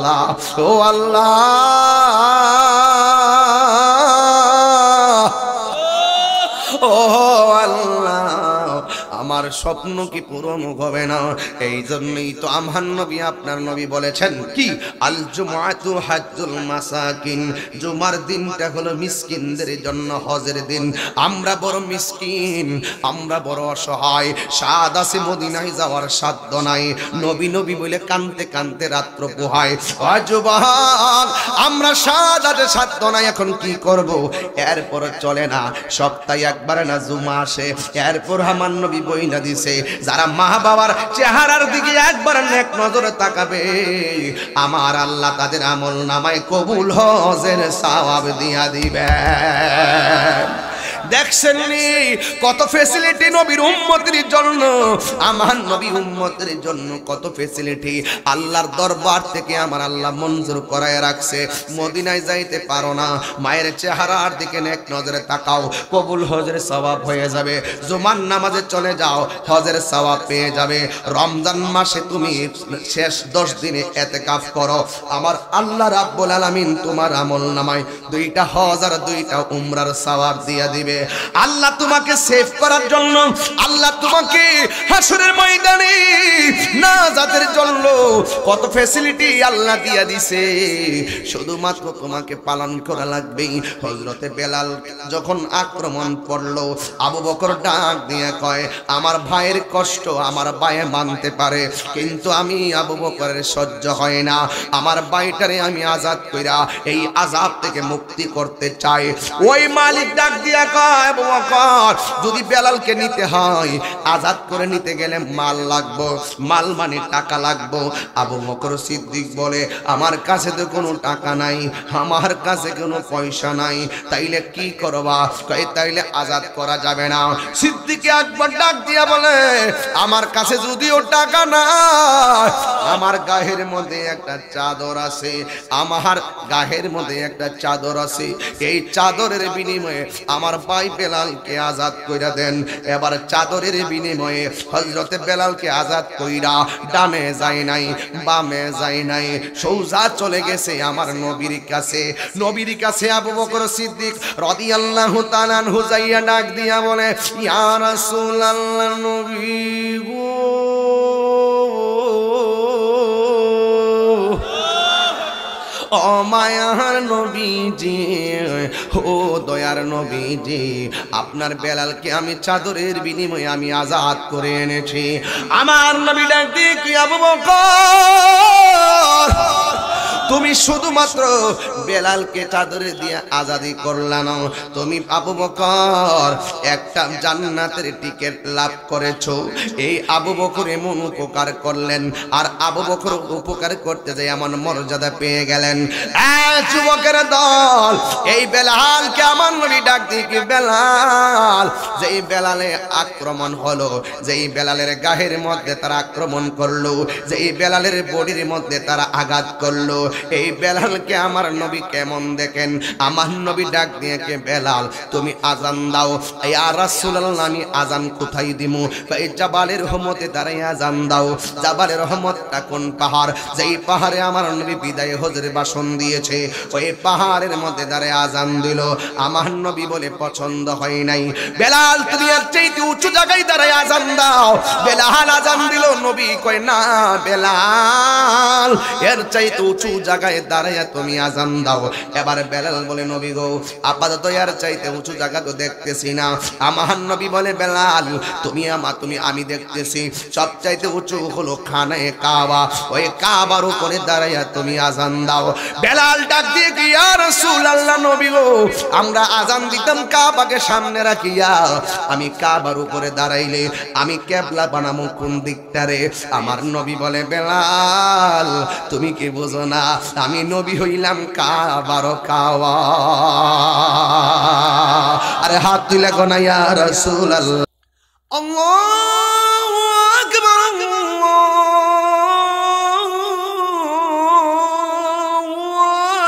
আল্লাহ, ও আল্লাহ, ও আল্লাহ, আমার স্বপ্ন কি পূরণ হবে না? এই জন্যই তো আমার নবী, আপনার নবী বলেছেন কি, আল জুমআতু হাজ্জুল মাসাকিন, জুমার দিনটা হলো মিসকিনদের জন্য হজের দিন। আমরা বড় মিসকিন, আমরা বড় অসহায়, স্বাদ আছে মদিনায় যাওয়ার সাধ্য নাই, নবী নবী বলে কানতে কানতে রাত্র পোহায়। ও যুবক, আমরা স্বাদ আছে সাধ্য নাই, এখন কি করব? এরপর চলে না, সপ্তাহে একবার না জুমা আসে, এরপর আমার নবী বইনা দিছে, যারা মা বাবার চেহারার দিকে একবার নেক নজরে তাকাবে, আমার আল্লাহ তাদের আমল নামায় কবুল হজের সওয়াব দিয়া দিবে। দেখছেন নি কত ফ্যাসিলিটি নবীর উম্মতের জন্য, আমার নবী উম্মতের জন্য কত ফ্যাসিলিটি আল্লাহর দরবার থেকে আমার আল্লাহ মঞ্জুর করায় রাখছে। মদিনায় যাইতে পারো না, মায়ের চেহারার দিকে নেক নজরে তাকাও, কবুল হজের সওয়াব হয়ে যাবে। জুমার নামাজে চলে যাও, হজের সওয়াব পেয়ে যাবে। রমজান মাসে তুমি শেষ 10 দিনে ইতিকাফ করো, আমার আল্লাহ রাব্বুল আলামিন তোমার আমল নামায় 2টা হজ আর 2টা উমরার সওয়াব দিয়ে দিবে। আল্লাহ তোমাকে সেভ করার জন্য, আল্লাহ তোমাকে হাসরের ময়দানে নাজাতের জন্য কত ফ্যাসিলিটি আল্লাহ দিয়া দিছে, শুধুমাত্র তোমাকে পালন করা লাগবে। হযরতে বেলাল যখন আক্রমণ পড়লো, আবু বকর ডাক দিয়ে কয়, আমার ভাইয়ের কষ্ট আমার ভাই মানতে পারে, কিন্তু আমি আবু বকরের সহ্য হয় না, আমার ভাইটারে আমি আজাদ কইরা এই আযাব থেকে মুক্তি করতে চাই। ওই মালিক ডাক দিয়া কয়, আবু বকর, যদি বেলালকে নিতে হয়, আজাদ করে নিতে গেলে মাল লাগবে, মাল মানে টাকা লাগবে। আবু বকর সিদ্দিক বলে, আমার কাছে তো কোনো টাকা নাই, আমার কাছে কোনো পয়সা নাই, তাইলে কি করবা? কয়, তাইলে আজাদ করা যাবে না। সিদ্দিকে আকবর ডাক দিয়া বলে, আমার কাছে যদিও টাকা নাই, আমার গায়ের মধ্যে একটা চাদর আছে, আমার গায়ের মধ্যে একটা চাদর আছে, এই চাদরের বিনিময়ে আমার ভাই বেলালকে আজাদ কইরা দেন। এবার চাদরের বিনিময়ে হযরতে বেলালকে আজাদ কইরা ডানে যায় নাই, বামে যায় নাই, সোজা চলে গেছে আমার নবীর কাছে। নবীর কাছে আবু বকর সিদ্দিক রাদিয়াল্লাহু তাআলা আনহু যাইয়া ডাক দিয়া বলে, ইয়া রাসূলুল্লাহ, নবী গো, ও মায়ার নবীজি, ও দয়ার নবীজি, আপনার বেলালকে আমি চাদরের বিনিময়ে আমি আজাদ করে এনেছি। আমার নবী ডাক দিয়ে কি, আবু বকর, তুমি শুধুমাত্র বেলালকে চাদরে দিয়ে আজাদি করলা না, তুমি আবু বকর একটা জান্নাতের টিকিট লাভ করেছো। এই আবু বকর এমন উপকার করলেন, আর আবু বকর উপকার করতে যায় এমন মর্যাদা পেয়ে গেলেন। যুবকের দল, এই বেলালকে আমার নবী ডাক দিয়ে কি, বেলাল, যেই বেলালে আক্রমণ হলো, যেই বেলালের গায়ের মধ্যে তারা আক্রমণ করলো, যেই বেলালের বডির মধ্যে তারা আঘাত করলো, এই বেলালকে আমার নবী কেমন দেখেন। আমার নবী ডাক দিয়ে কে, বেলাল তুমি আজান দাও। ইয়া রাসূলুল্লাহ, আমি আজান কোথায় দিমু? এই জাবালের রহমতে দাঁড়াই আজান দাও। জাবালের রহমতটা কোন পাহাড়? যেই পাহাড়ে আমার নবী বিদায় হজের ভাষণ দিয়েছে, ওই পাহাড়ের মধ্যে দাঁড়ায় আজান দিল। আমার নবী বলে পছন্দ হয় নাই, বেলাল তুমি এর চাইতে উঁচু জায়গায় দাঁড়ায় আজান দাও। বেলাল আজান দিল, নবী কয়, না বেলাল, এর চাইতে উঁচু জায়গায় দাঁড়াইয়া তুমি আজান দাও। এবার বেলাল বলে, নবী গো, আপাতত এর চাইতে উঁচু জায়গা তো দেখতেছি না। আমার নবী বলে, বেলাল তুমি আমি দেখতেছি সব চাইতে উঁচু হলো খানায়ে কাবা, ওই কাবার উপরে দাঁড়াইয়া তুমি আজান দাও। বেলাল ডাক দিয়ে কি, ইয়া রাসূলুল্লাহ, নবী গো, আমরা আজান দিতাম কাবাকে সামনে রাখিয়া, আমি কাবার উপরে দাঁড়াইলে আমি কিবলা বানামু কোন দিকটারে? আমার নবী বলে, বেলাল তুমি কি বুঝো না, আমি নবী হইলাম কাবার কাওয়া। আরে হাত তুলে গোনা, ইয়া রাসূলুল্লাহ, আল্লাহু আকবার, আল্লাহু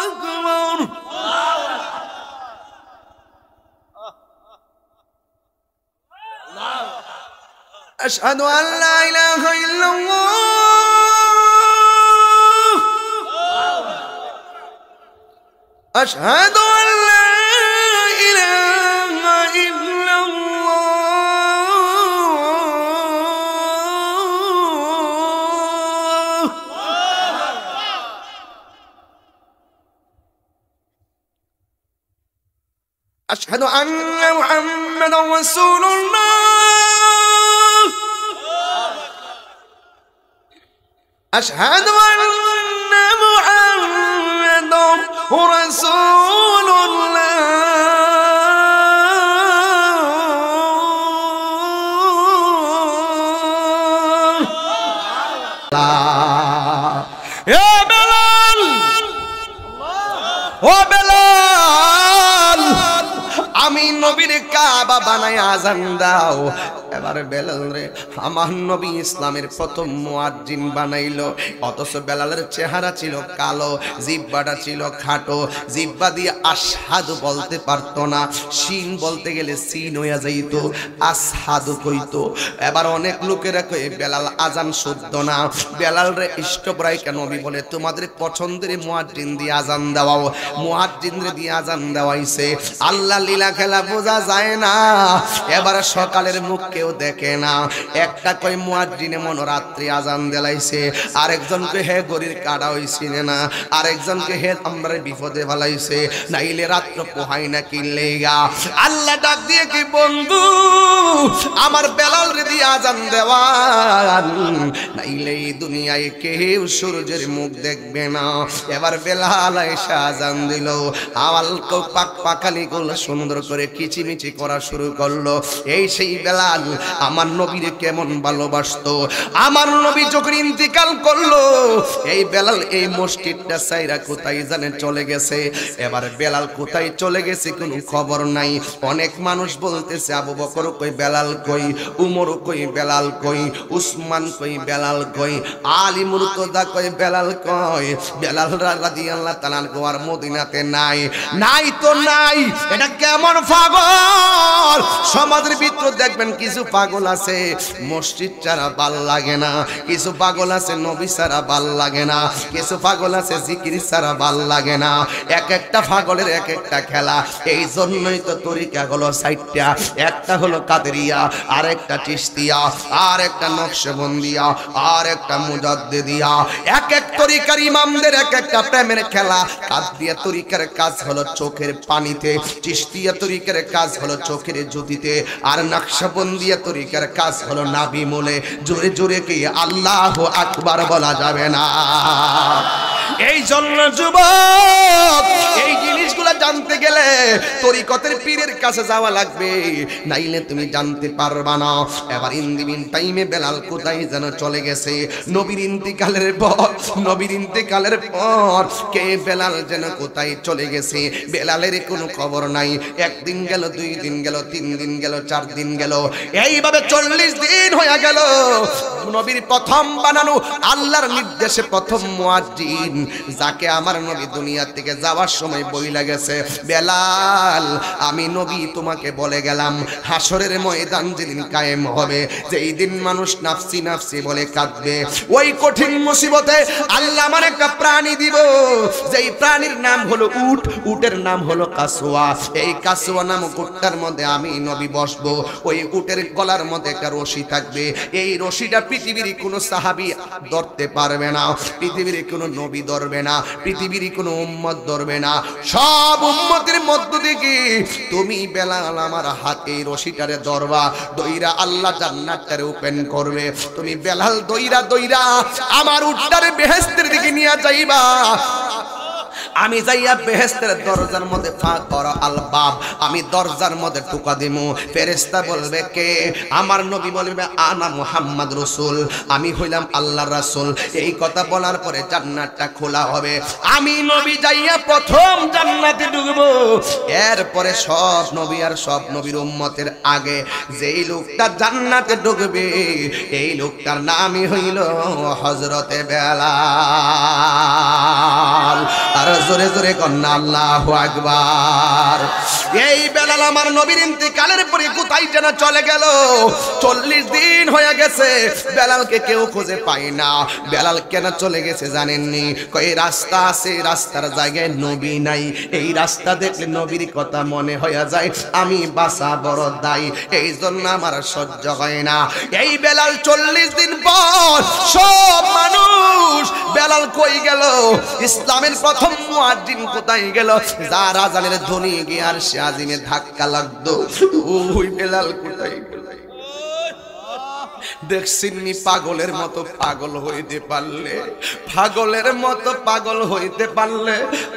আকবার। আশহাদু আল্লা ইলাহা ইল্লাল্লাহ আশহাদু আল্লা ইলাহা ইল্লাল্লাহ। আশহাদু আন্না মুহাম্মাদার রাসূলুল্লাহ। আশহাদু আন্না মুহাম্মাদার রাসূলুল্লাহ। এ বেলাল, ও বেলাল, আমি নবীর কাবা বানায় আজান দাও। এবারে বেলাল রে, আমার নবী ইসলামের প্রথম মুয়াজ্জিন বানাইলো, অথচ বেলালের চেহারা ছিল কালো, জিহ্বাটা ছিল খাটো, জিহ্বা দিয়ে আশহাদু বলতে পারতো না, শিন বলতে গেলে সিন হইয়া যাইত, আসহাদু কইতো। এবার অনেক লোকেরা কই বেলাল আজান শুদ্ধ না। বেলাল রে ইষ্টপ্রায়িকা নবী বলে তোমাদের পছন্দের মুয়াজ্জিন দিয়ে আজান দাও। মুয়াজ্জিন রে দিয়ে আজান দেওয়াইছে। আল্লাহ লীলা খেলা বোঝা যায় না। এবার সকালের মুখ কেউ দেখে না। একটা কই মুয়াজ্জিনে মন রাত্রি আজান দেলাইছে, আরেকজনকে হে গরির কাটা হইছিনে না, আরেকজনকে হে আমরা বিপদে ফেলাইছে, নাইলে রাত্র পোহাই না কিনলে গা। আল্লাহ ডাক দিয়ে কি বন্ধু আমার বেলাল রে দিয়ে আজান দেওয়া, নাইলে এই দুনিয়ায় কেউ সূর্যের মুখ দেখবে না। এবার বেলাল এসে আজান দিল। আওয়াল পাক পাকালি গুলো সুন্দর করে কিচিমিচি করা শুরু করলো। এই সেই বেলাল আমার নবীরে কেমন ভালোবাসতো। আমার নবী যখন ইন্তিকাল করলো, এই বেলাল এই মসজিদটা সাইরা কোথায় জানে চলে গেছে। এবার বেলাল কোথায় চলে গেছে কোনো খবর নাই। অনেক মানুষ বলতেছে আবু বকর কই, বেলাল কই, উমর কই, বেলাল কই, উসমান কই, বেলাল কই, আলী মুরতদা কই, বেলাল কই। বেলাল রাদিয়াল্লাহু তাআলা আর মদিনাতে নাই। নাই তো নাই, এটা কেমন পাগল। সমাজের ভিতর দেখবেন কিছু পাগল আছে মসজিদ ছাড়া ভাল লাগে না, কিছু পাগল আছে নবী ছাড়া ভাল লাগে না, কিছু পাগল আছে জিকির ছাড়া ভাল লাগে না। এক একটা পাগলের এক একটা খেলা। এই জন্যই তো তরিকা হলো ৬০টা। একটা হলো কাদেরিয়া, আর একটা চিশতিয়া, আর একটা নকশবন্দিয়া, আর একটা মুজাদ্দিদিয়া। এক এক তরিকার ইমামদের এক একটা প্রেমের খেলা। কাদেরিয়া তরিকার কাজ হলো চোখের পানিতে, চিশতিয়া তরিকার কাজ হলো চোখের জ্যোতিতে, আর নকশবন্দিয়া তরিকার কাজ হলো নাভি মূলে। জোরে জোরে কি আল্লাহু আকবার বলা যাবে না? এই জন্য যুবক, এই জিনিসগুলো জানতে গেলে তরিকতের পীরের কাছে যাওয়া লাগবে, নাইলে তুমি জানতে পারবা না। এবার ইন্দিমিন টাইমে বেলাল কোথায় যেন চলে গেছে। নবীর ইন্তিকালের পর কে বেলাল যেন কোথায় চলে গেছে। বেলালের কোনো খবর নাই। একদিন গেল, 2 দিন গেল, 3 দিন গেল, 4 দিন গেল, এইভাবে 40 দিন হয়ে গেল। নবীর প্রথম বানানো আল্লাহর নির্দেশে প্রথম মুয়াজ্জিন, যাকে আমার নবী দুনিয়া থেকে যাওয়ার সময় বইলা গেছে, বেলাল আমি নবী তোমাকে বলে গেলাম, হাসরের ময়দান যেদিন কায়েম হবে, যেই দিন মানুষ নাফসি নাফসি বলে কাঁদবে, ওই কঠিন মুসিবতে আল্লাহ আমার একটা প্রাণী দিব, যেই প্রাণীর নাম হলো উট, উটের নাম হলো কাসওয়া। এই কাসওয়া নামক উটটার মধ্যে আমি নবী বসবো। ওই উটের গলার মধ্যে একটা রশি থাকবে। এই রশিটা পৃথিবীর কোনো সাহাবী ধরতে পারবে না, পৃথিবীর কোনো নবী ধরবে না, পৃথিবীর কোনো উম্মত ধরবে না। সব উম্মতের মধ্য থেকে তুমি বেলাল আমার হাতে রশিটারে ধরবা, দইরা আল্লাহ জান্নাতটারে ওপেন করবে। তুমি বেলাল দইরা দইরা আমার উটটারে বেহেশতের দিকে নিয়ে যাইবা। আমি যাইয়া বেহেশতের দরজার মধ্যে ফাঁক করা আল বাব, আমি দরজার মধ্যে টোকা দিমু। ফেরেশতা বলবে কে? আমার নবী বলবে আনা মুহাম্মদ রাসূল, আমি হইলাম আল্লাহর রাসূল। এই কথা বলার পরে জান্নাতটা খোলা হবে। আমি নবী যাইয়া প্রথম জান্নাতে ঢুকবো। এরপরে সব নবী আর সব নবীর উম্মতের আগে যেই লোকটা জান্নাতে ঢুকবে, এই লোকটার নামই হইল হযরতে বেলাল। আর জোরে জোরে কন্যা আল্লাহু আকবার। এই বেলাল আমার নবীর ইন্তিকালের পরে কোথায় যেন চলে গেল। 40 দিন হয়ে গেছে, বেলালকে কেউ খুঁজে পায় না। বেলাল কেন চলে গেছে জানেননি? কই রাস্তা আছে, রাস্তার জায়গায় নবী নাই। এই রাস্তা দেখলে নবীর কথা মনে হয়ে যায়, আমি বাঁচা বড় দায়ী, এই জন্য আমার সহ্য হয় না। এই বেলাল 40 দিন পর সব মানুষ বেলাল কই গেল, ইসলামের প্রথম মুয়াজ্জিন কোথায় গেল, যার আজানের ধ্বনি গিয়ে আর সে আজিমে ধাক্কা লাগতো, ওই বেলাল কোথায় গেল? দেখছিনি পাগলের মতো পাগল হইতে পারলে, পাগলের মতো পাগল হইতে পারলে।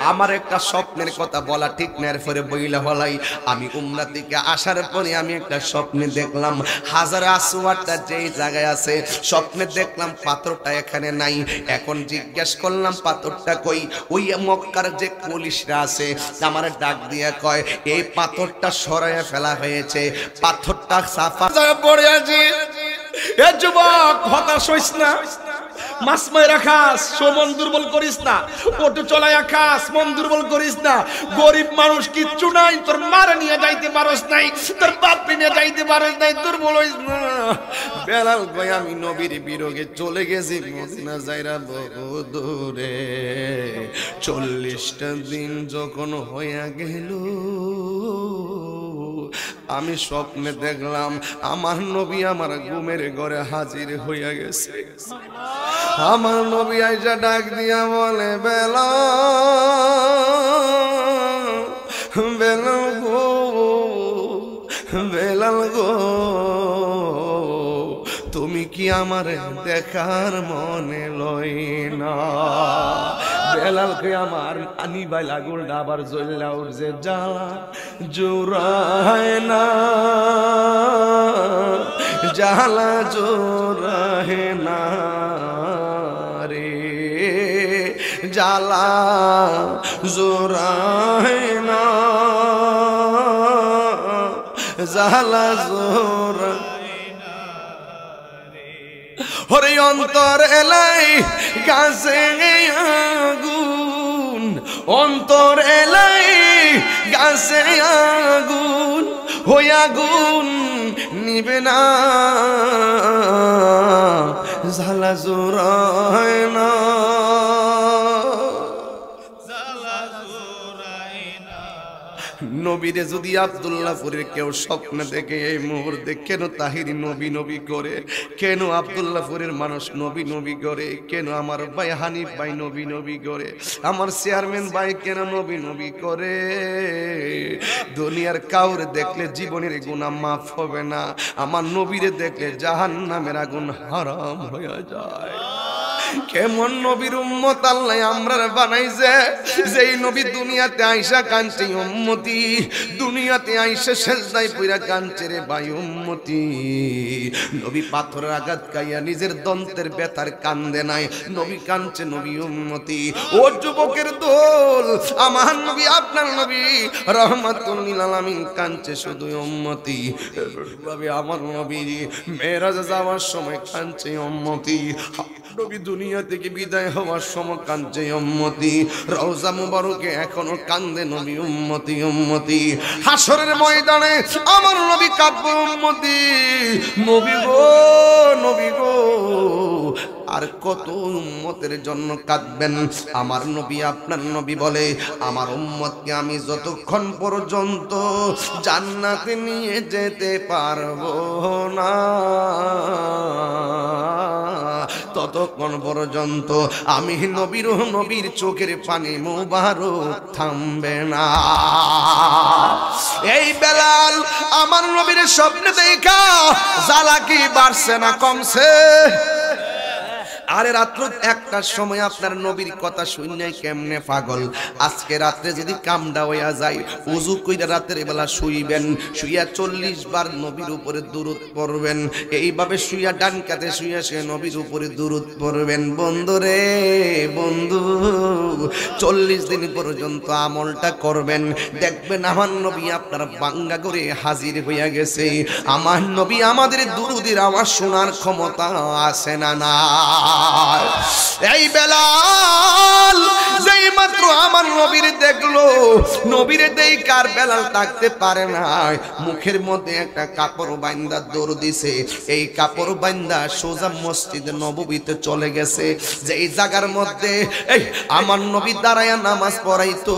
আমার একটা স্বপ্নের কথা বলা ঠিক না, এরপরে বইলা বলাই। আমি উমরা থেকে আসার পরে আমি একটা স্বপ্নে দেখলাম হাজার আসওয়াদটা যেই জায়গায় আছে, স্বপ্নে দেখলাম পাথরটা এখানে নাই। এখন জিজ্ঞেস করলাম পাথরটা কই? ওই মক্কার যে পুলিশরা আছে আমার ডাক দিয়া কয় এই পাথরটা সরাইয়া ফেলা হয়েছে, পাথরটা সাফা পড়ে আছে। এ যুবক, হতাশ হইস না, মাছ মাইরা খাস, মন দুর্বল করিস না, অটো চলাইয়া খাস, মন দুর্বল করিস না। গরিব মানুষ কিচ্ছু নাই, তোর মারে নিয়ে যাইতে পারস নাই, তোর বাপ নিয়ে যাইতে পারস নাই, দুর্বল হইস না। বেলাল কই আমি নবীর বিরোগে চলে গেছি মদিনা যাইরা বহু দূরে। 40টা দিন যখন হইয়া গেল, আমি স্বপ্নে দেখলাম আমার নবী আমার ঘুমের ঘরে হাজির হইয়া গেছে। আমার নবী আইসা ডাক দিয়া বলে বেলাল, বেলাল গো, বেলাল গো, তুমি কি আমার দেখার মনে লই না? বেলালকে আমার আনি বাইলা গোলটা আবার জ্বললা উঠছে, জ্বালা জোড়ায় না, জ্বালা জোড়ায় না রে, জ্বালা জোড়ায় না, জ্বালা জোড়া। হরে অন্তর এলাই গাছে আগুন, অন্তর এলাই গাছে আগুন, হই আগুন নিবে না, জ্বালা জোড়ায় না, নবীরে যদি আব্দুল্লাহপুরের কেউ স্বপ্ন দেখে এই মুহূর্তে কেন তাহিরি নবী নবী করে, কেন আব্দুল্লাহপুরের মানুষ নবী নবী করে, কেন আমার ভাই হানিফ ভাই নবী নবী করে, আমার চেয়ারম্যান ভাই কেন নবী নবী করে? দুনিয়ার কাউরে দেখলে জীবনের গুনাহ মাফ হবে না, আমার নবীরে দেখলে জাহান্নামের আগুন হারাম হয়ে যায়। কেমন নবীর উম্মত আল্লাহ আমরার বানাইছে, যেই নবী দুনিয়াতে আইসা কাঁদছে উম্মতি, দুনিয়াতে আইসা সেজদায় পইরা কাঁদছে রে ভাই উম্মতি। নবী পাথরের আঘাত খাইয়া নিজের দন্তের ব্যথার কান্দে নাই, নবী কাঁদছে নবী উম্মতি। ও যুবকের দল, আমার নবী আপনার নবী রহমাতুল লিল আলামিন কাঁদছে শুধু উম্মতি। ভাবে আমার নবী মেরাজে যাওয়ার সময় কাঁদছে উম্মতি, নবী দুনিয়া থেকে বিদায় হওয়ার সময় কাঁদছে উম্মতি, রওজা মুবারকে এখনো কান্দে নবী উম্মতি উম্মতি। হাসরের ময়দানে আমার নবী কাঁদবে উম্মতি, নবী গো, নবী গো। আর কত উম্মতের জন্য কাঁদবেন? আমার নবী আপনার নবী বলে আমার উম্মতকে আমি যতক্ষণ পর্যন্ত জান্নাতে নিয়ে যেতে পারবো না, ততক্ষণ পর্যন্ত আমি নবীর চোখের পানি মুবারক থামবে না। এই বেলাল আমার নবীর স্বপ্নে দেখা জ্বালা কি বাড়ছে না কমছে? আরে রাত্র 1টার সময় আপনার নবীর কথা শুনে কেমনে পাগল। আজকে রাত্রে যদি কামডা হইয়া যায়, ওযু কইরা রাতের বেলা শুইবেন, শুইয়া 40 বার নবীর উপরে দুরূদ পড়বেন। এইভাবে শুইয়া ডান কাতে শুইয়া সে নবীর উপরে দুরূদ পড়বেন। বন্ধু রে বন্ধু, 40 দিন পর্যন্ত আমলটা করবেন, দেখবেন আমার নবী আপনার বাঙ্গা করে হাজির হইয়া গেছে। আমার নবী আমাদের দুরূদের আওয়াজ শোনার ক্ষমতা আছে না? না। এই বেলাল যেই মাত্র আমার আমার নবীর দেখলো, নবীরে দেই কার বেলাল থাকতে পারে না, মুখের মধ্যে একটা কাপড় বাইন্দা দৌড় দিছে, এই কাপড় বাইন্দা সোজা মসজিদে নববীতে চলে গেছে, যে এই জায়গার মধ্যে এই আমার নবী দাঁড়ায়া নামাজ পড়াইতো,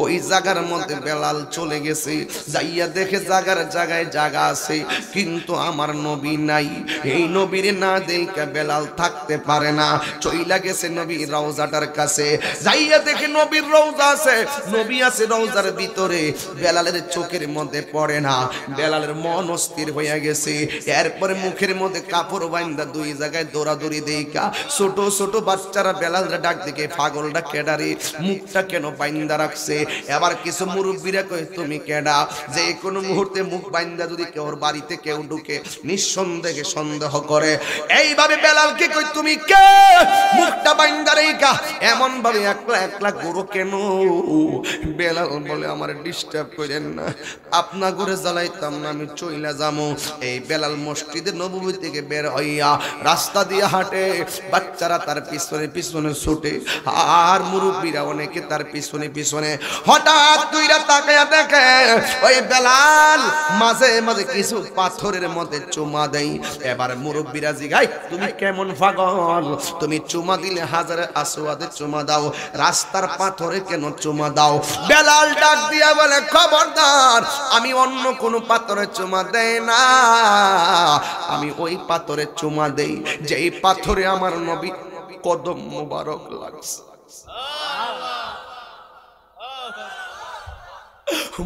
ওই জায়গার মধ্যে বেলাল চলে গেছে, যাইয়া দেখে জায়গায় জায়গা আছে, কিন্তু আমার নবী নাই। এই নবীর না দেখে বেলাল থাকতে পারে না, চইলা গেছে নবীর রওজাটার কাছে, যাইয়া দেখে নবীর রওজা আছে, নবী আছে রওজার ভিতরে, বেলালের চোখের মধ্যে পড়ে না, বেলালের মন অস্থির হয়ে গেছে। এরপরে মুখের মধ্যে কাপড় বাইন্দা দুই জায়গায় দৌড়াদৌড়ি দেইকা ছোট ছোট বাচ্চারা বেলালরা ডাক দিকে, পাগলটা কেডারে, মুখটা কেন বাইন্দা রাখছে? এবার কিছু মুরব্বীরা কয় তুমি কেডা, যে কোনো মুহূর্তে মুখ বাইন্দা যদি কেউ বাড়িতে কেউ ঢুকে নিঃসন্দেহে সন্দেহ করে। এইভাবে বেলালকে কই তুমি কে, মুখটা বাইন্দা রেখা এমন ভাবে একলা গরু কেন? বেলাল বলে আমার ডিস্টার্ব করেন না, আপনা করে জ্বালাইতাম না, আমি চইলা যাবো। এই বেলাল মসজিদে নববী থেকে বের হইয়া রাস্তা দিয়ে হাঁটে, বাচ্চারা তার পিছনে পিছনে ছুটে, আর মুরব্বীরা অনেকে তার পিছনে পিছনে। হঠাৎ দুইরা তাকায়া দেখে ওই বেলাল মাঝে মাঝে কিছু পাথরের মধ্যে চুমা দেয়। এবার মুরব্বীরা জিগায় তুমি কেমন পাগল, তুমি চুমা দিলে হাজারে আসওয়াদে চুমা দাও, রাস্তার পাথরে কেন চুমা দাও? বেলাল ডাক দিয়া বলে খবরদার, আমি অন্য কোনো পাথরে চুমা দেই না, আমি ওই পাথরে চুমা দেই যেই পাথরে আমার নবী কদম মোবারক লাগছে।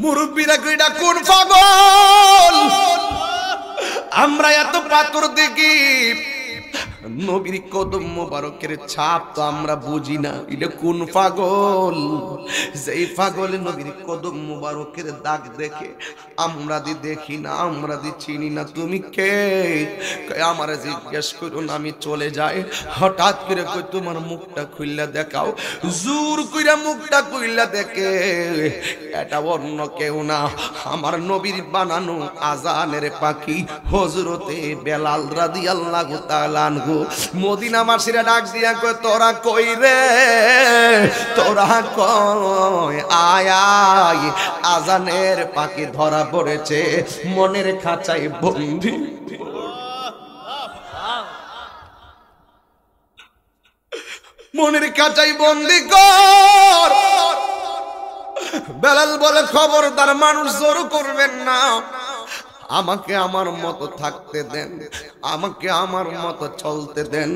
মুরব্বীরা কইটা কোন পাগল, আমরা এত পাথর দেখি, নবীর কদম মোবারকের ছাপ তো আমরা বুঝি না, এটা কোন পাগল? যেই পাগল নবীর কদম মোবারকের দাগ দেখে আমরা দেখি না, আমরা চিনি না। তুমি কে? আমারে জিজ্ঞেস করুন, আমি চলে যাই। হঠাৎ করে কই তোমার মুখটা খুললা দেখাও, জোর কইরা মুখটা খুললা দেখে এটা অন্য কেউ না, আমার নবীর বানানো আজানের পাখি হযরতে বেলাল রাদিয়াল্লাহু তাআলা আনহু। মদিনাবাসীরা ডাক দিয়া কয় তোরা কই রে, তোরা কই আয় আয়, আজানের পাখি ধরা পড়েছে, মনের খাঁচায় বন্দী। মনের খাঁচায় বন্দী কর। বেলাল বলে খবরদার, মানুষ জোর করবেন না, আমাকে আমার মতো থাকতে দেন, আমাকে আমার মতো চলতে দেন।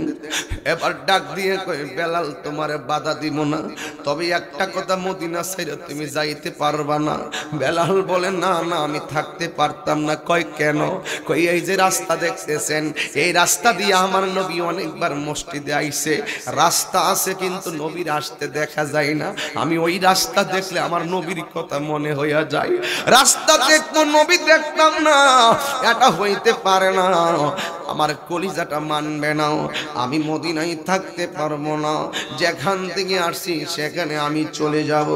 এবার ডাক দিয়ে কই বেলাল তোমারে বাধা দিব না, তবে একটা কথা, মদিনা ছেড়ে তুমি যাইতে পারবা না। বেলাল বলে না না, আমি থাকতে পারতাম না। কয় কেন? কই এই যে রাস্তা দেখতেছেন, এই রাস্তা দিয়ে আমার নবী অনেকবার মসজিদে আইছে, রাস্তা আছে কিন্তু নবীর আসতে দেখা যায় না, আমি ওই রাস্তা দেখলে আমার নবীর কথা মনে হইয়া যায়, রাস্তা দেখতো নবী দেখতাম না, এটা হইতে পারে না, আমার কলিজাটা মানবে না, আমি মদিনায় থাকতে পারবো না, যেখান থেকে আসছি সেখানে আমি চলে যাব।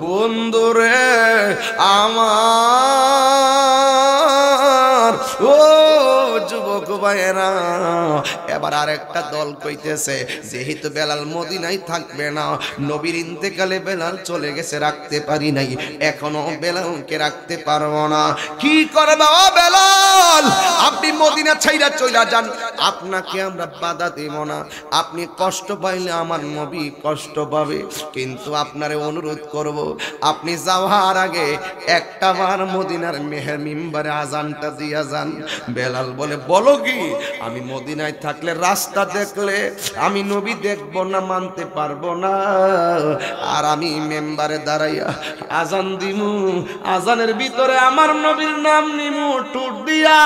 বন্ধুরে আমার, ও যুবক ভাইয়েরা, এবার আরেকটা দল কইতেছে যেহেতু বেলাল মদিনায় থাকবে না, নবীর ইন্তেকালে বেলাল চলে গেছে, রাখতে পারি নাই, এখনো বেলালকে রাখতে পারবো না। কি করবা বেলাল, আপনি মদিনা ছাইরা চইলা যান, আপনাকে আমরা বাধা দেব না, আপনি কষ্ট পাইলে আমার নবী কষ্ট পাবে, কিন্তু আপনারে অনুরোধ করব আপনি যাওয়ার আগে একটা বার মদিনার মেহের মিম্বারে আজানটা দিয়া যান। বেলাল বলে বলো কি, আমি মদিনায় থাকলে রাস্তা দেখলে আমি নবী দেখব না, মানতে পারবো না, আর আমি মেম্বারে দাঁড়াইয়া আজান দিমু, আজানের ভিতরে আমার নবীর নাম নিমু, টুট দিয়া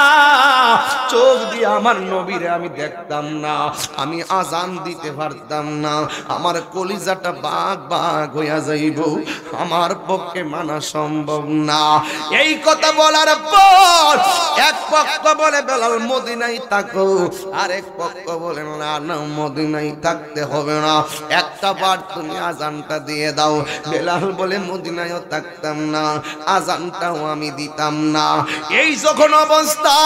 চোখ দিয়া আমার নবীরে আমি দেখতাম না, আমি আজান দিতে পারতাম না, আমার কলিজাটা বাগ বাগ হইয়া যাইব, আমার পক্ষে মানা সম্ভব না। এই কথা বলার পর এক পক্ষ বলে বেলাল মদিনায় থাকো, আরেক পক্ষ বলে না না মদিনায় থাকতে হবে না, একটা বার তুমি আজানটা দিয়ে দাও। বেলাল বলে মদিনায়ও থাকতাম না, আজানটাও আমি দিতাম না। এই যখন অবস্থা অবস্থা।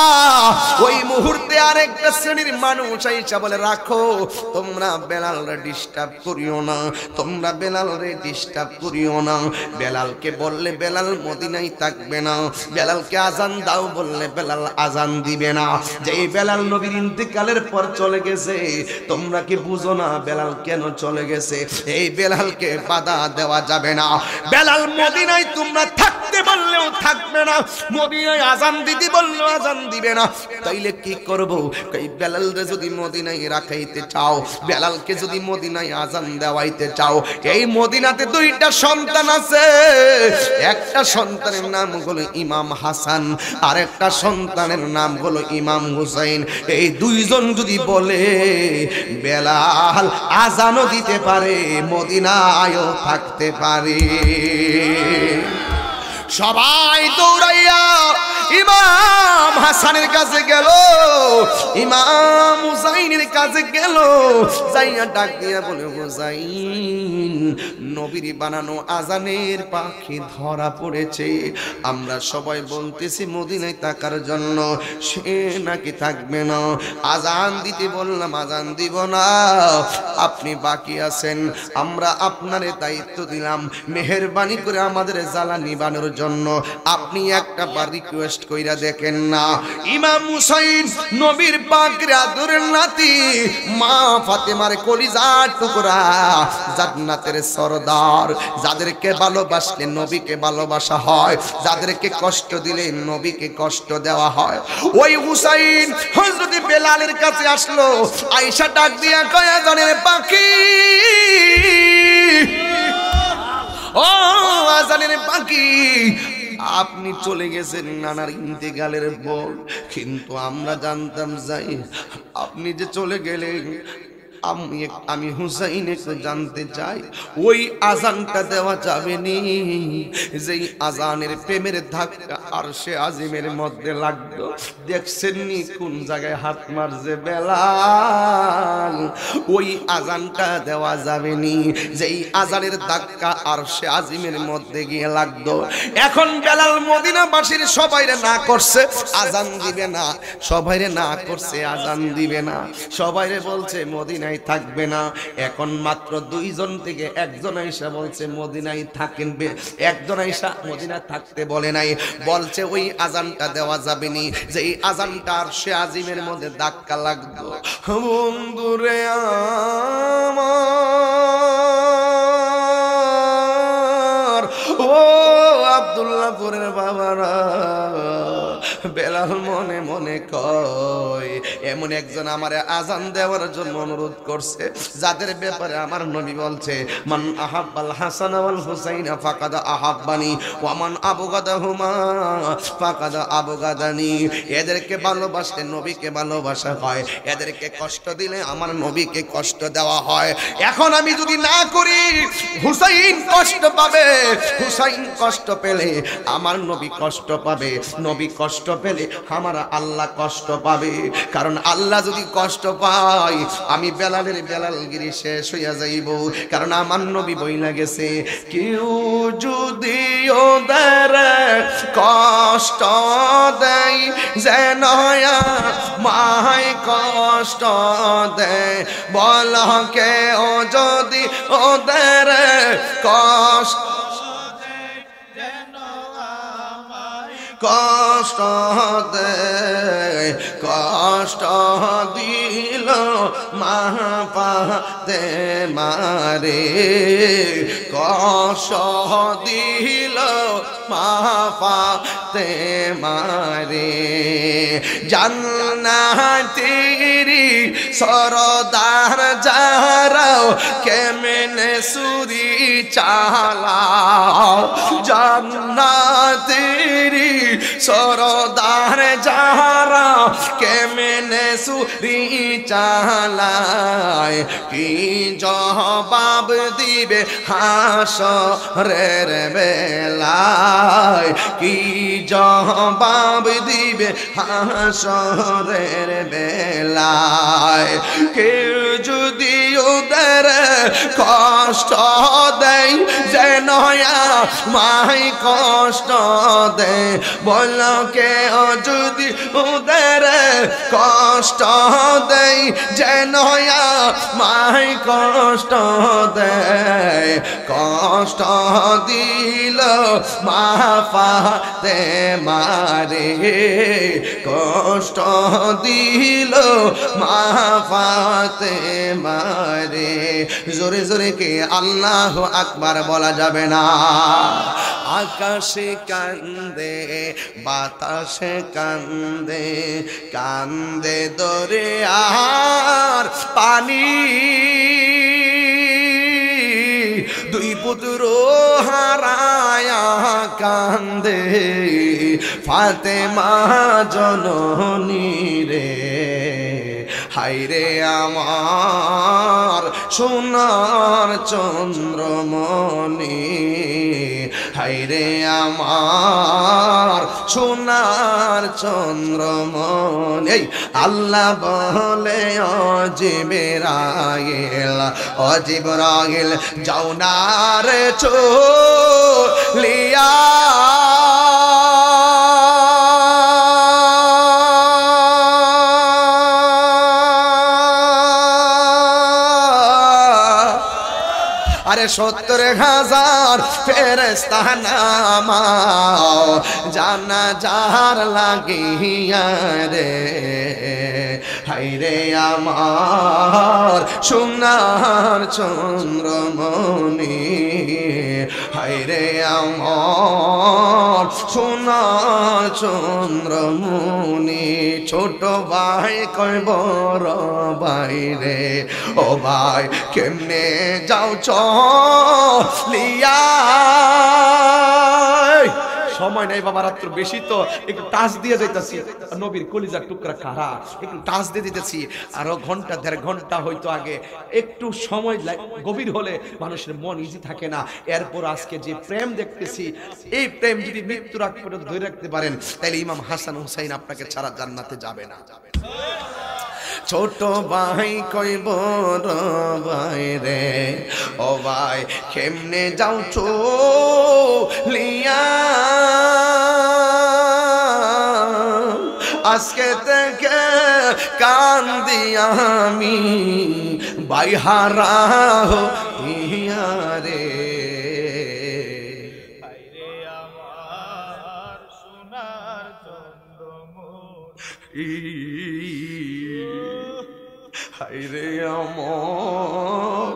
ওই মুহূর্তে আরেকটা শ্রেণীর মানুষ আইসা বলে, রাখো, তোমরা বেলালরে ডিস্টার্ব করিও না, তোমরা বেলালরে ডিস্টার্ব করিও না। বেলালকে বললে বেলাল মদিনায় থাকবে না, বেলালকে আজান দাও বললে বেলাল আজান দিবে না। যেই বেলাল নবীর ইন্তেকালের পর চলে গেছে, তোমরা কি বুঝো না বেলাল কেন চলে গেছে? এই বেলালকে বাধা দেওয়া যাবে না। বেলাল মদিনায় তোমরা থাকতে বললেও থাকবে না, মদিনায় আজান দিতে বললেও আজান দিবে না। তাইলে কি করব? এই বেলালরে যদি মদিনায় রাখাইতে চাও, বেলালকে যদি মদিনায় আজান দেওয়াইতে চাও, এই মদিনাতে দুইটা সন্তান আছে। একটা সন্তানের নাম হলো ইমাম হাসান, আর একটা সন্তানের নাম হলো ইমাম হুসাইন। এই দুইজন যদি বলে বেলাল আজানও দিতে পারে, মদিনায়ও থাকতে পারে। সবাই দৌড়াইয়া ইমাম হাসানের কাছে গেল, ইমাম হুসাইনের কাছে গেল, যাইয়া ডাক দিয়া বলে, হুসাইন, নবীর বানানো আজানের পাখি ধরা পড়েছে। আমরা সবাই বলতেছি মদিনায় থাকার জন্য, সে নাকি থাকবে না। আজান দিতে বললাম আজান দিব না, আপনি বাকি আছেন, আমরা আপনারে দায়িত্ব দিলাম, মেহেরবানি করে আমাদের জ্বালা নিবানোর জন্য আপনি একটা বার রিকোয়েস্ট কইরা দেখেন না। ইমাম হুসাইন নবীর পাকের আদরের নাতি, মা ফাতেমার কলিজার টুকরা, জান্নাতের সরদার, যাদেরকে ভালোবাসলে নবীকে ভালোবাসা হয়, যাদেরকে কষ্ট দিলে নবীকে কষ্ট দেওয়া হয়। ওই হুসাইন হযরত বেলালের কাছে আসলো, আয়েশা ডাক দিয়া কয়, আজানের পাখি, ও আজানের পাখি, আপনি চলে গেছেন নানার ইন্তেকালের পর, কিন্তু আমরা জানতাম যাই আপনি যে চলে গেলেন। আমি হুসাইন একটু জানতে চাই, ওই আজানটা দেওয়া যাবে নি যেই আজানের প্রেমের ধাক্কা আরশে আজিমের মধ্যে লাগতো? দেখছেন নি কোন জায়গায় হাত মারছে বেলাল? ওই আজানটা দেওয়া যাবে নি যেই আজানের ধাক্কা আরশে আজিমের মধ্যে গিয়ে লাগতো। এখন বেলাল মদিনাবাসীর সবাইরে না করছে আজান দিবে না, সবাইরে না করছে আজান দিবে না, সবাইরে বলছে মদিনা থাকবে না। এখন মাত্র দুইজন থেকে একজন আয়েশা বলছে মদিনায় থাকেন, একজন আয়েশা মদিনা থাকতে বলে নাই, বলছে ওই আজানটা দেওয়া যাবে নি যে এই আজানটা আরশে আজিমের মধ্যে ধাক্কা লাগতো। বন্ধুরে আমার, ও আব্দুল্লাহপুরের বাবারা, বেলাল মনে মনে কয়, এমন একজন আমারে আজান দেওয়ার জন্য অনুরোধ করছে, যাদের ব্যাপারে আমার নবী বলছে, মান আহাব্বাল হাসান ওয়াল হুসাইনা ফাকাদ আহাব্বানি ওয়া মান আবগাদাহুমা ফাকাদ আবগাদানি। এদেরকে ভালোবাসলে নবীকে ভালোবাসা হয়, এদেরকে কষ্ট দিলে আমার নবীকে কষ্ট দেওয়া হয়। এখন আমি যদি না করি, হুসাইন কষ্ট পাবে, হুসাইন কষ্ট পেলে আমার নবী কষ্ট পাবে, নবী কষ্ট পেলে আমার আল্লাহ কষ্ট পাবে। কারণ আল্লাহ যদি কষ্ট পায়, আমি বেলালের বেলালগিরি শেষ হইয়া যাইব। কারণ আমার নবী বইলা গেছে, কেউ যদি ওদের কষ্ট দেয় যেন মায় কষ্ট দেয়, বল কেউ যদি ওদের কষ্ট কষ্ট দেয়, কষ্ট দিল মা পাতে মারে, কষ্ট দিল মা পাতে মারে। জান্নাতেরি সরদার যারাও কেমনে সুরি চালাও, জান্নাতেরি সরদার যারা কেমনে সুরি চালায়, কি জবাব দিবে হাসরের বেলায়, কি জবাব দিবে হাসরের বেলায়। কেউ যদি ওদের কষ্ট দেয় যেন মাই কষ্ট দেয় বলো কে যদি ওদের কষ্ট দেয় যেন মাই কষ্ট দেয় কষ্ট দিল মা ফাতেমারে কষ্ট দিল মা ফাতেমারে জোরে জোরে কে আল্লাহু আকবার বলা যাবে না আকাশে কান্দে বাতাসে কান্দে কান্দে দরিয়ার পানি দুই পুত্র হারায়া কান্দে ফাতেমা জননী রে হায়রে আমার সোনার চন্দ্রমণি হায়রে আমার সোনার চন্দ্রমণি আল্লাহ বলে ও জিবরাইল যাও না রে চলিয়া আরে 70,000 ফেরেশতা নামাও জানাজার লাগিয়া রে হায়রে আমার সোনার চন্দ্রমণি হায়রে আমার সোনার চন্দ্রমণি ছোট ভাই কই বড় ভাই রে ও ভাই কেমনে যাও চলিয়া সময় নাই বাবা রাত্র বেশি তো একটু টাচ দিয়ে যাইতাছি নবীর কলিজার টুকরা কারা একটু টাচ দিয়ে দিতেছি আরো ঘন্টা 1.5 ঘন্টা হয়তো আগে একটু সময় গভীর হলে মানুষের মন ইজি থাকে না এরপর আজকে যে প্রেম দেখতেছি এই প্রেম যদি মৃত্যুর আগ পর্যন্ত ধরে রাখতে পারেন তাহলে ইমাম হাসান হুসাইন আপনাকে ছাড়া জান্নাতে যাবে না ছোট ভাই কই বড় ভাই রে ও ভাই কেমনে যাও চলিয়া আজকে থেকে কান্দি আমি ভাই হারা হইয়া রে আমার সোনার চন্দ্রমণি হায়রে আমার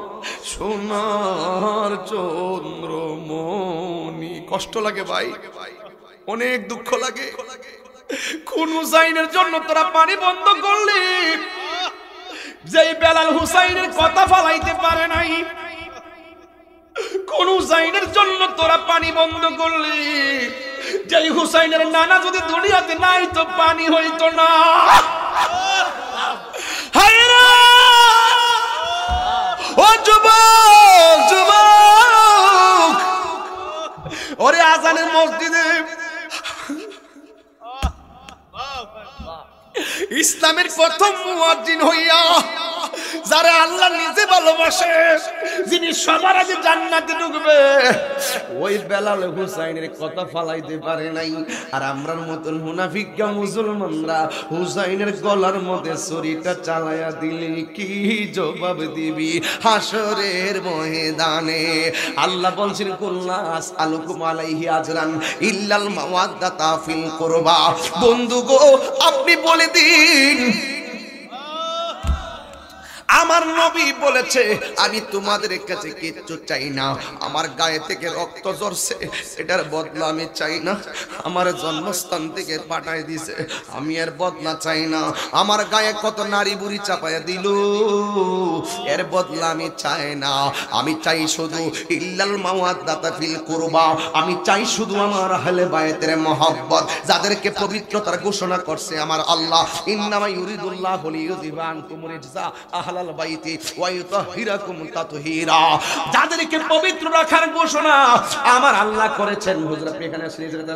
সোনার চন্দ্রমণি কষ্ট লাগে ভাই অনেক দুঃখ লাগে কোন হুসাইনের জন্য তোরা পানি বন্ধ করলি যেই বেলাল হুসাইনের কথা ফালাইতে পারে নাই কোন হুসাইনের জন্য তোরা পানি বন্ধ করলি যেই হুসাইনের নানা যদি দুনিয়াতে নাই তো পানি হইতো না ও যুবক যুবক ওরে আজানের মসজিদে ইসলামের প্রথম মুয়াজ্জিন হইয়া যারা আল্লাহ নিজে ভালোবাসে যিনি সবার আগে জান্নাতে ঢুকবে ওই বেলাল হুসাইনের কথা ফালাইতে পারে নাই আর আমরার মতন মুনাফিকরা মুসলমানরা হুসাইনের গলার মধ্যে ছুরিটা চালায়া দিলে কি জবাব দিবি হাসরের ময়দানে আল্লাহ বলছেন কুল্লাস আলুকুম আলাইহি আজরান ইল্লাল মাওয়াদ্দাতা ফিল কুরবা বন্ধু গো আপনি বলে দিন আমার নবী বলেছে আমি তোমাদের কাছে কিচ্ছু চাই না আমার গায়ে থেকে রক্ত ঝরছে এটার বদলা আমি চাই না আমার জন্মস্থান থেকে পাঠায় দিয়েছে আমি এর বদলা চাই না আমার গায়ে কত নারী বুড়ি চাপায়া দিল এর বদলা আমি চাই না আমি চাই শুধু ইল্লাল মাওয়াদ্দাতা ফিল কুরবা আমি চাই শুধু আমার আহলে বায়তের মহব্বত যাদেরকে পবিত্রতার ঘোষণা করছে আমার আল্লাহ ইন্নামা ইউরিদুল্লাহু লিইউযিবা আনকুম রিজসা আহলা আহলাল বাইতি ওয়া ইউতাহিরাকুম তাতহীরা। যাদেরকে পবিত্র রাখার ঘোষণা আমার আল্লাহ করেছেন। হুজুর আপনি এখানে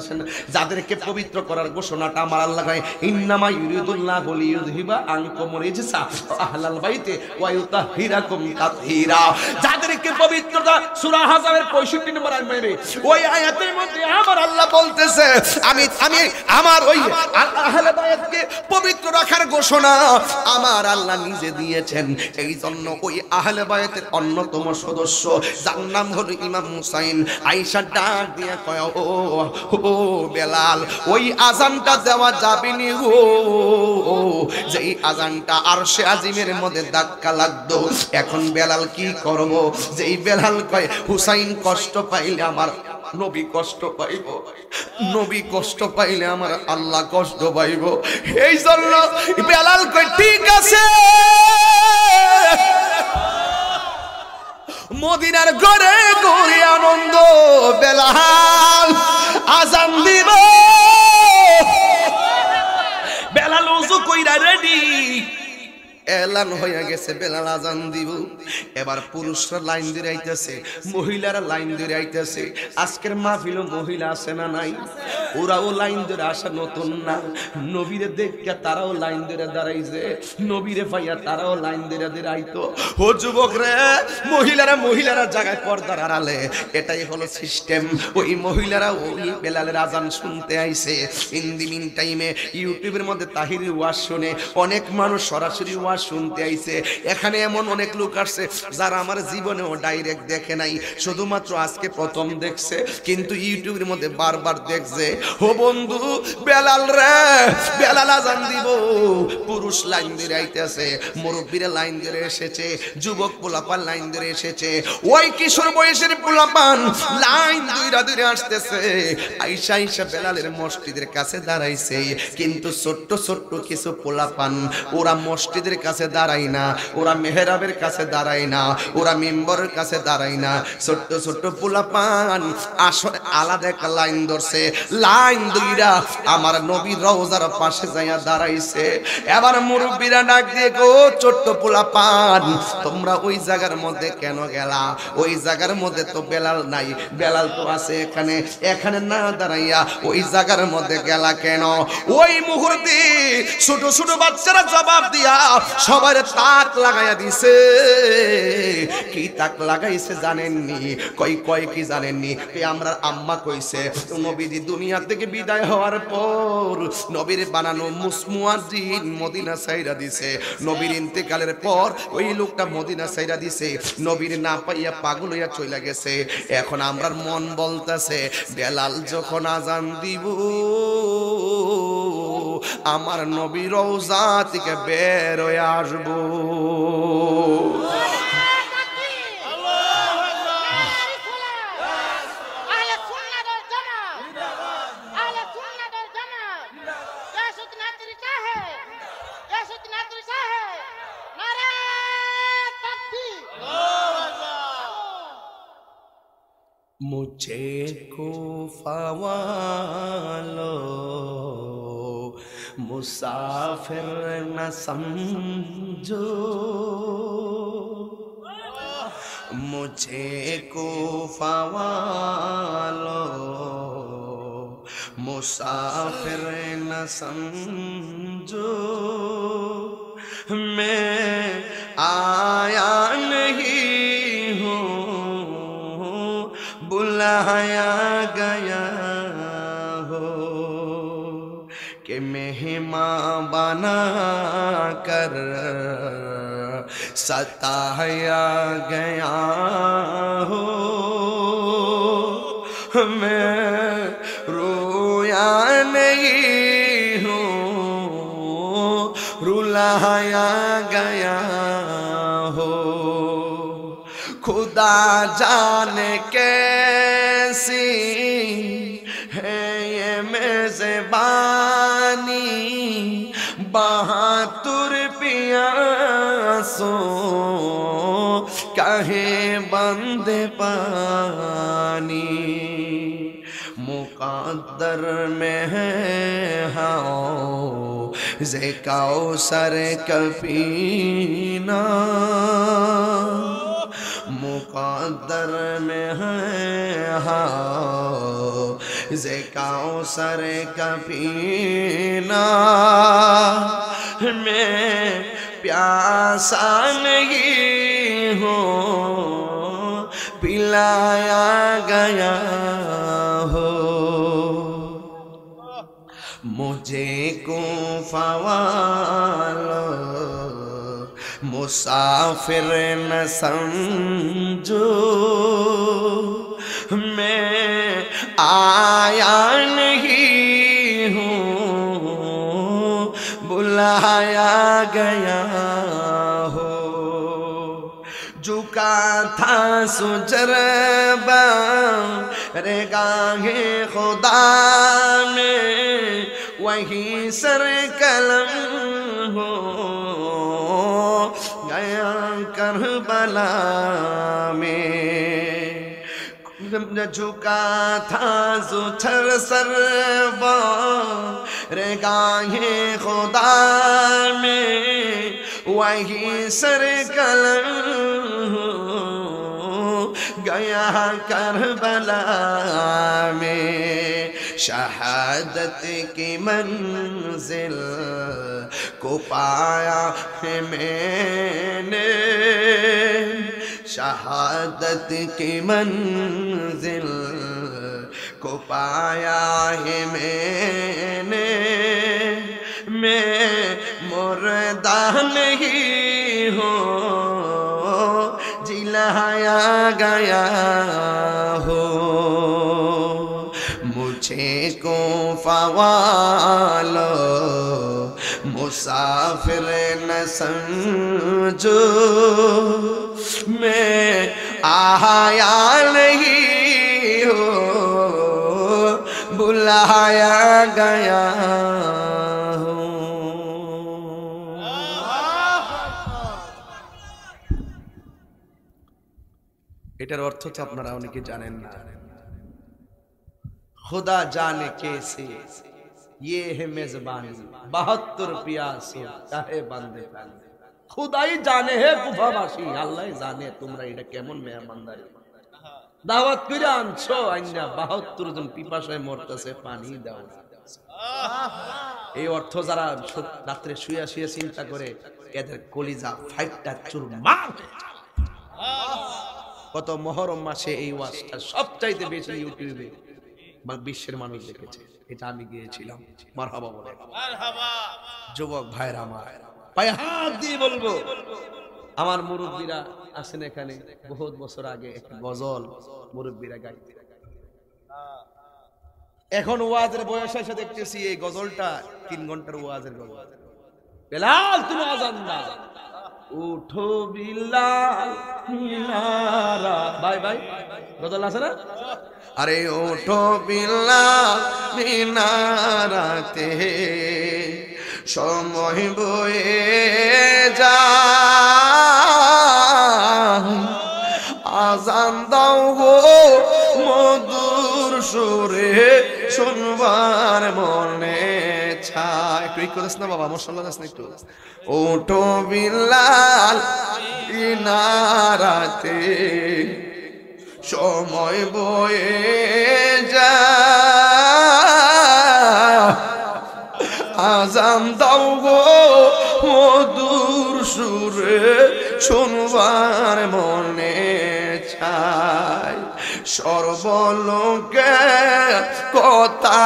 আসেন, যাদেরকে পবিত্র করার ঘোষণাটা আমার আল্লাহ করে। ইন্নামা ইউরিদুল্লাহু লিইয়ুযহিবা আনকুমুর রিজসা আহলাল বাইতি ওয়া ইউতাহিরাকুম তাতহীরা। যাদেরকে পবিত্রতা সূরা আহজাবের 65 নম্বর আয়াতে ওই আয়াতের মধ্যে আমার আল্লাহ বলতেছে আমি আমার ওই আহলে বাইতকে পবিত্র রাখার ঘোষণা আমার আল্লাহ নিজে দিয়েছেন। এই জন্য ওই আহলে বাইতের অন্যতম সদস্য যার নাম হলো ইমাম হুসাইন, আয়েশা ডাক দিয়ে কয় ও বেলাল ওই আযানটা দেওয়া যাবে নি গো, যেই আযানটা আরশে আজিমের মধ্যে ধাক্কা লাগতো। এখন বেলাল কি করব? যেই বেলাল কয় হুসাইন কষ্ট পাইলে আমার নবী কষ্ট পাইব, নবী কষ্ট পাইলে আমার আল্লাহ কষ্ট পাইব। এই জন্য বেলাল কয় ঠিক আছে, মদিনার ঘরে ঘরে আনন্দ, বেলাল আজান দিব। বেলাল ওযু কইরা রেডি, এলান হয়ে গেছে বেলাল আজান দিব। এবার পুরুষরা লাইন ধরে আইতেছে, মহিলারা লাইন ধরে আইতেছে। আজকের মাহফিলও মহিলা আছে না নাই? ওরাও লাইন ধরে আসা নতুন না। নবীরে দেখে তারাও লাইন ধরে দাঁড়াইছে, নবীরে পাইয়া তারাও লাইন ধরে দাঁড়াইতো। ও যুবক রে, মহিলারা জায়গায় পর্দার আড়ালে, এটাই হলো সিস্টেম। ওই মহিলারা ওই বেলালের আজান শুনতে আইছে। ইন দি মিন টাইমে ইউটিউবের মধ্যে তাহিরি ওয়াজ শুনে অনেক মানুষ সরাসরি ওয়াজ শুনতে আইছে। এখানে এমন অনেক লোক আসছে যারা আমার জীবনেও ডাইরেক্ট দেখে নাই, শুধুমাত্র আজকে প্রথম দেখছে, কিন্তু ইউটিউবের মধ্যে বারবার দেখছে। ও বন্ধু, বেলাল রে, বেলাল আজান দিব। পুরুষ লাইন ধরে আইতেছে, মুরব্বীরা লাইন ধরে এসেছে, যুবক পোলাপান লাইন ধরে এসেছে, ওই কিশোর বয়সের পোলাপান লাইন ধরে আসতেছে। আয়েশা বেলালের মসজিদের কাছে দাঁড়াইছে, কিন্তু ছোট্ট ছোট্ট কিছু পোলাপান ওরা মসজিদের কাছে দাঁড়ায় না, ওরা মেহরাবের কাছে দাঁড়ায় না, ওরা মিম্বরের কাছে দাঁড়ায় না। ছোট্ট ছোট্ট পোলাপান আসলে আলাদা একটা লাইন ধরছে, লাইন ধইরা আমার নবীর রওজার পাশে যাইয়া দাঁড়াইছে। এবার মুরব্বীরা ডাক দিয়ে গো ছোট্ট পোলাপান, তোমরা ওই জায়গার মধ্যে কেন গেলা? ওই জায়গার মধ্যে তো বেলাল নাই, বেলাল তো আছে এখানে, এখানে না দাঁড়াইয়া ওই জায়গার মধ্যে গেলা কেন? ওই মুহূর্তে ছোট ছোট বাচ্চারা জবাব দিয়া সবার তাক লাগাইয়া দিছে। কি তাক লাগাইছে জানেননি? কয় কি জানেননি? আমরা আম্মা কইছে নবীজি দুনিয়া থেকে বিদায় হওয়ার পর নবীর বানানো মুয়াজ্জিন মদিনা ছাইরা দিছে। নবীর ইন্তেকালের পর ওই লোকটা মদিনা ছাইরা দিছে, নবীর না পাইয়া পাগল হইয়া চলে গেছে। এখন আমরার মন বলতেছে বেলাল যখন আজান দিব আমার নবী রওজা থেকে বের হয়ে আসবো। मुझे कोफा वालो मुसाफिर न समझो, मुझे कोफा वालो मुसाफिर न समझो, मैं आया नहीं हूँ बुलाया गया हो, कि मेहमान बना कर सताया गया हो, मैं रोया नहीं हूँ रुलाया गया हो, खुदा जाने कैसी है ये मेज़बानी, बहादुर पियासों कहे बंदे पानी, मुक़द्दर में है हाँ जे काउसर कफीना मुक़द्दर में है हाँ जे काउसर कफीना मैं प्यासा नहीं हूँ पिलाया गया हो मुझे कूफा वालो मुसाफिर न समझो मैं आया नहीं हूँ बुलाया गया हो झुका था सुजरबा रे गाहे खुदा में वही सर कलम हो गया करबला में झुका था सुछर सरबा रे गाहे खुदा में वही सर कलम गया करबला में शहादत की मंजिल को पाया है मैंने शहादत की मंजिल को पाया है मैंने मैं मुर्दा नहीं हूँ जिलाया गया हो मुझे को फवालो मुसाफिर न समझो मैं आया नहीं हो बुलाया गया हो এটার অর্থ তো আপনারা অনেকে জানেন না खुदा जाने कैसे ये है मेजबानी 72 प्यासे चाहे बंदे खुदाई जाने है कुफाबासी अल्लाह जाने তোমরা এটা কেমন মেহমানদারি দাওয়াত করে আনছো আইনা 72 জন পিপাসায় মরতেছে পানি দাও এই অর্থ যারা রাতে শুয়ে শুয়ে চিন্তা করে এদের কলিজা ফাইটটা চুরমার কত মুহররম মাসে এই ওয়াজটা সবচাইতে বেশি ইউটিউবে বিশ্বের মানুষ দেখেছে এটা আমি গিয়েছিলাম মারহাবা বলে মারহাবা যুবক ভাইরা আমার পায়ে হাত দিয়ে বলবো আমার মুরব্বিরা আছেন এখানে বহুত বছর আগে একটা গজল মুরব্বিরা গাইতে এখন ওয়াজের বয়স এসে দেখতেছি এই গজলটা 3 ঘন্টার ওয়াজের গজল বেলাল তুমি আজান দাও উঠো বিলাল মিনারা ভাই ভাই গজল আছে না अरे उठो बिलाल मिनाराते समय बয়ে যায় আজান দাও গো মধুর সুরে শুনবার মনে চায় একটু করিস না বাবা মাশাআল্লাহ দাস না একটু উঠো বিল্লাল ইনারাতে সময় বয়ে যায় আজান দাও গো মধুর সুরে শুনবার মনে চায় সর্বলোকে কথা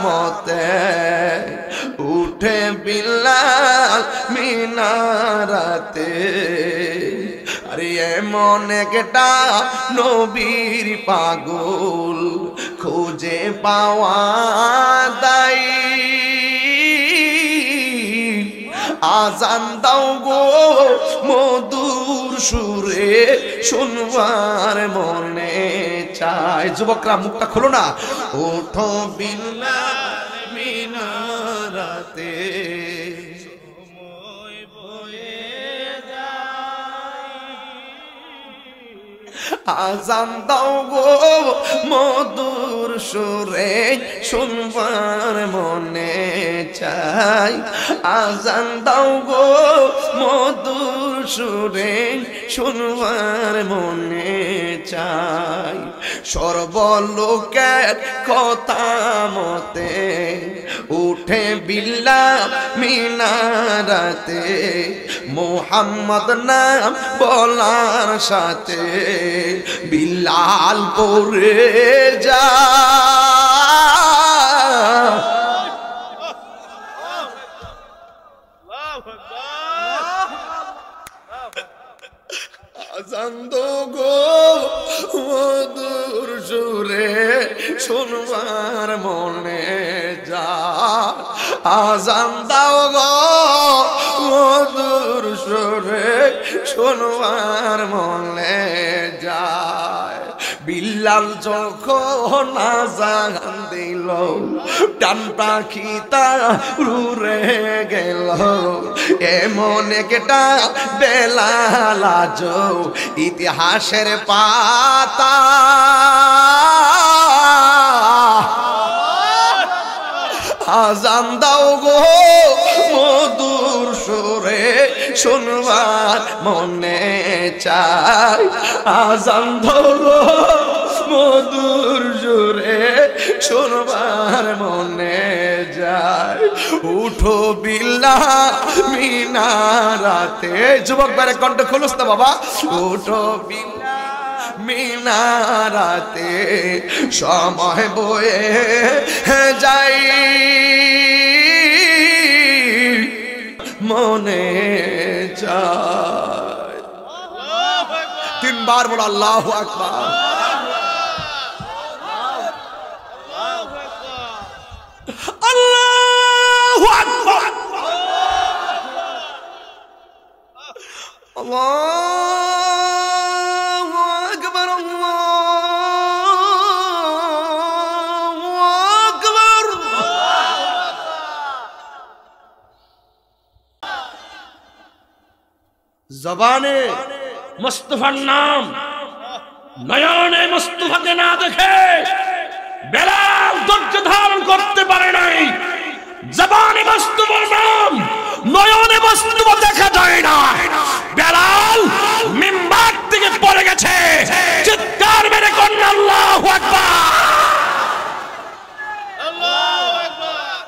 মতে উঠে বিল্লাল মিনারাতে আরে এমন একটা নবীর পাগল খুঁজে পাওয়া দায় আজান দাও গো মধুর সুরে শুনবার মনে চায় যুবকরা মুখটা খোলো না ওঠো বিল্লাল মিনারাতে সময় বয়ে যায় আজান দাও গো মধুর সুরে শুনবার মনে চাই, আজান দাও গো মধুর সুরে শুনবার মনে চাই। সর্বলোকের কথা মতে উঠে বিল্লাল মিনারাতে, মোহাম্মদ নাম বলার সাথে বিল্লাল পড়ে যা। আজান দো গো মধুর সুরে শুনবার মনে যা, আজান দাও গো মধুর সুরে শুনবার মনে যায়। বিল্লাল যখন আজান দিল, ডান পাখিটা উড়ে গেল, এমন একটা বেলাল আজ ইতিহাসের পাতা। আজান দাও গো মধুর সুরে শুনবার মনে চাই, আজান দাও গো মধুর সুরে শুনবার মনে যায়। উঠো বিল্লাল মিনারাতে, যুবক বারে কণ্ঠ খুলুস না বাবা, উঠো বিল্লাল মিনারাতে, সময় বয়ে যাই মনে চায়। তিনবার বলো আল্লাহু আকবার। আল্লাহু আকবার। আল্লাহু আকবার। আল্লাহু আকবার। জবানে মুস্তাফার নাম, নয়নে মুস্তাফাকে না দেখে বেলাল ধৈর্য ধারণ করতে পারে নাই। জবানে মুস্তাফার নাম, নয়নে মুস্তাফা দেখা যায় না। বেলাল মিম্বার থেকে পড়ে গেছে, চিৎকার মেরে কন্যা আল্লাহু আকবার। আল্লাহু আকবার।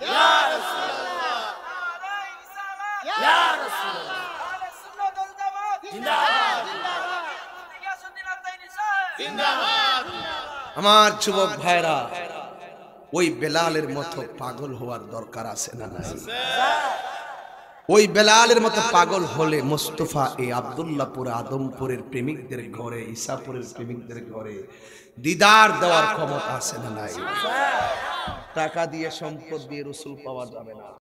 ইয়া রাসূলুল্লাহ, ইয়া রাসূলুল্লাহ। জিন্দাবাদ, জিন্দাবাদ। আমার যুবক ভাইরা, ওই বেলালের মতো পাগল হওয়ার দরকার আছে না নাই? ওই বেলালের মতো পাগল হলে মুস্তাফা এই আব্দুল্লাহপুর আদমপুরের প্রেমিকদের ঘরে, ঈসাপুরের প্রেমিকদের ঘরে দিদার দেওয়ার ক্ষমতা আছে না নাই? টাকা দিয়ে সম্পদ দিয়ে রাসূল পাওয়া যাবে না।